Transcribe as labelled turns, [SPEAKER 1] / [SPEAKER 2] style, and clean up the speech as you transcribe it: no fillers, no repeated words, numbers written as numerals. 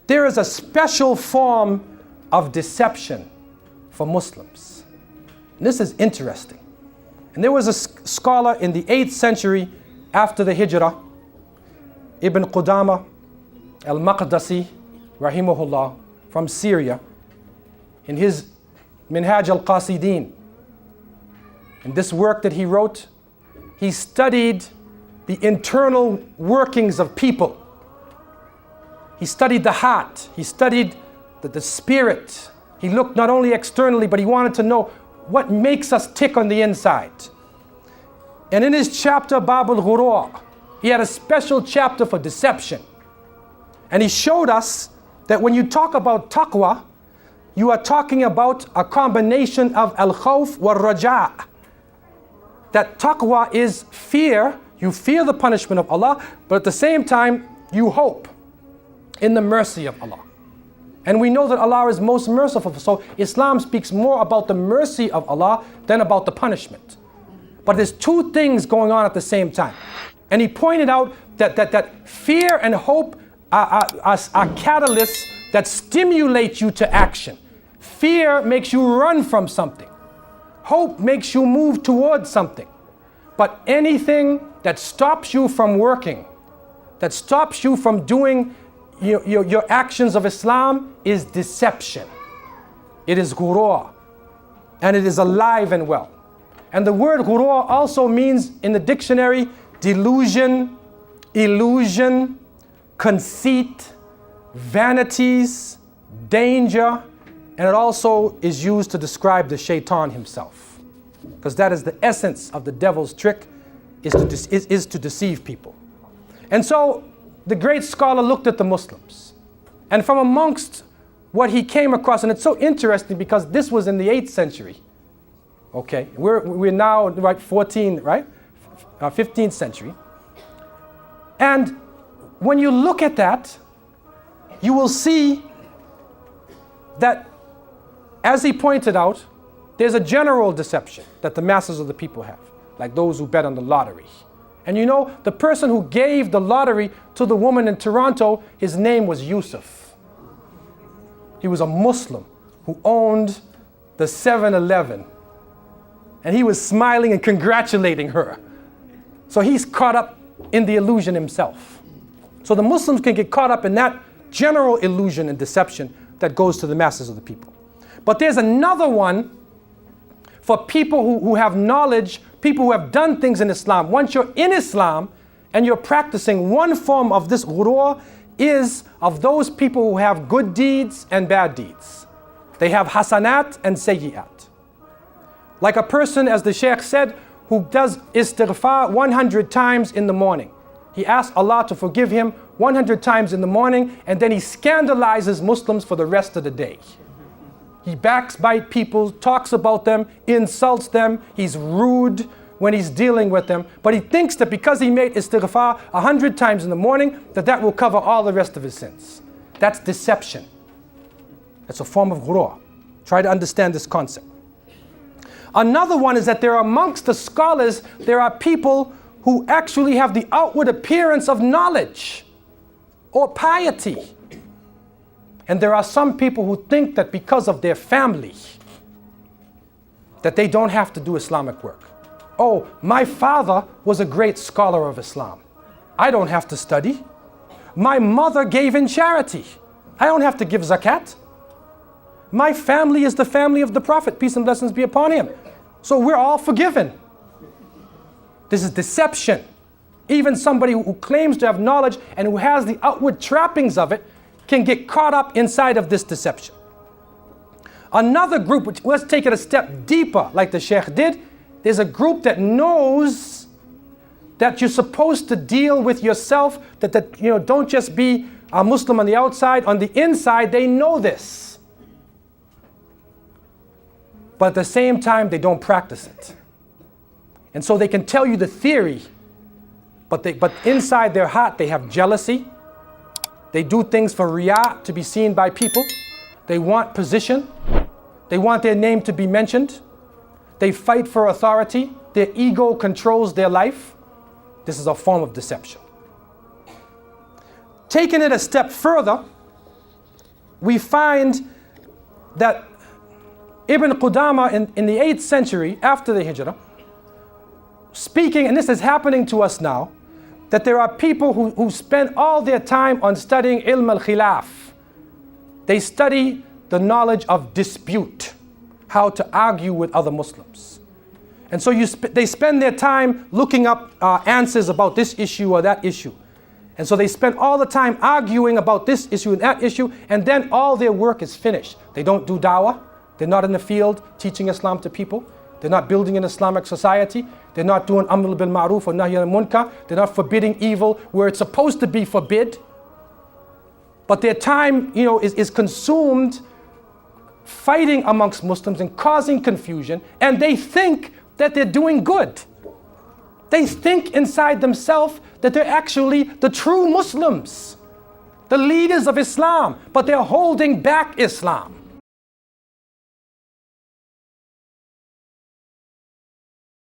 [SPEAKER 1] there is a special form of deception for Muslims. And this is interesting. And there was a scholar in the 8th century after the Hijrah, Ibn Qudama al-Maqdisi, rahimahullah, from Syria, in his Minhaj al-Qasidin. In this work that he wrote, he studied the internal workings of people. He studied the heart. He studied the spirit. He looked not only externally, but he wanted to know what makes us tick on the inside. And in his chapter, Bab al-Ghurur, he had a special chapter for deception. And he showed us that when you talk about taqwa, you are talking about a combination of al-khawf wal-raja'. That taqwa is fear. You fear the punishment of Allah, but at the same time, you hope in the mercy of Allah. And we know that Allah is most merciful. So Islam speaks more about the mercy of Allah than about the punishment. But there's two things going on at the same time. And he pointed out that fear and hope are catalysts that stimulate you to action. Fear makes you run from something. Hope makes you move towards something. But anything that stops you from working, that stops you from doing your actions of Islam, is deception. It is ghurur. And it is alive and well. And the word ghurur also means in the dictionary delusion, illusion, conceit, vanities, danger, and it also is used to describe the shaitan himself. Because that is the essence of the devil's trick, is to deceive people. And so the great scholar looked at the Muslims. And from amongst what he came across, and it's so interesting because this was in the 8th century. Okay, we're now right 15th century. And when you look at that, you will see that, as he pointed out, there's a general deception that the masses of the people have, like those who bet on the lottery. And you know, the person who gave the lottery to the woman in Toronto, his name was Yusuf. He was a Muslim who owned the 7-Eleven. And he was smiling and congratulating her. So he's caught up in the illusion himself. So the Muslims can get caught up in that general illusion and deception that goes to the masses of the people. But there's another one for people who have knowledge, people who have done things in Islam. Once you're in Islam and you're practicing, one form of this ghurur is of those people who have good deeds and bad deeds. They have hasanat and sayyi'at. Like a person, as the Shaykh said, who does istighfar 100 times in the morning. He asks Allah to forgive him 100 times in the morning, and then he scandalizes Muslims for the rest of the day. He backbites people, talks about them, insults them. He's rude when he's dealing with them. But he thinks that because he made istighfar 100 times in the morning, that will cover all the rest of his sins. That's deception. That's a form of ghurur. Try to understand this concept. Another one is that there are amongst the scholars, there are people who actually have the outward appearance of knowledge or piety. And there are some people who think that because of their family, that they don't have to do Islamic work. Oh, my father was a great scholar of Islam. I don't have to study. My mother gave in charity. I don't have to give zakat. My family is the family of the Prophet, peace and blessings be upon him. So we're all forgiven. This is deception. Even somebody who claims to have knowledge and who has the outward trappings of it can get caught up inside of this deception. Another group, which let's take it a step deeper, like the Sheikh did. There's a group that knows that you're supposed to deal with yourself, that don't just be a Muslim on the outside, on the inside, they know this. But at the same time, they don't practice it. And so they can tell you the theory, but inside their heart, they have jealousy. They do things for riyah, to be seen by people. They want position. They want their name to be mentioned. They fight for authority. Their ego controls their life. This is a form of deception. Taking it a step further, we find that Ibn Qudama in the 8th century after the Hijrah, speaking, and this is happening to us now, that there are people who spend all their time on studying ilm al-khilaf. They study the knowledge of dispute, how to argue with other Muslims. And so they spend their time looking up answers about this issue or that issue. And so they spend all the time arguing about this issue and that issue, and then all their work is finished. They don't do dawah. They're not in the field teaching Islam to people. They're not building an Islamic society. They're not doing amr bil ma'ruf or nahy al munkar. They're not forbidding evil where it's supposed to be forbid. But their time, is consumed fighting amongst Muslims and causing confusion, and they think that they're doing good. They think inside themselves that they're actually the true Muslims, the leaders of Islam, but they're holding back Islam.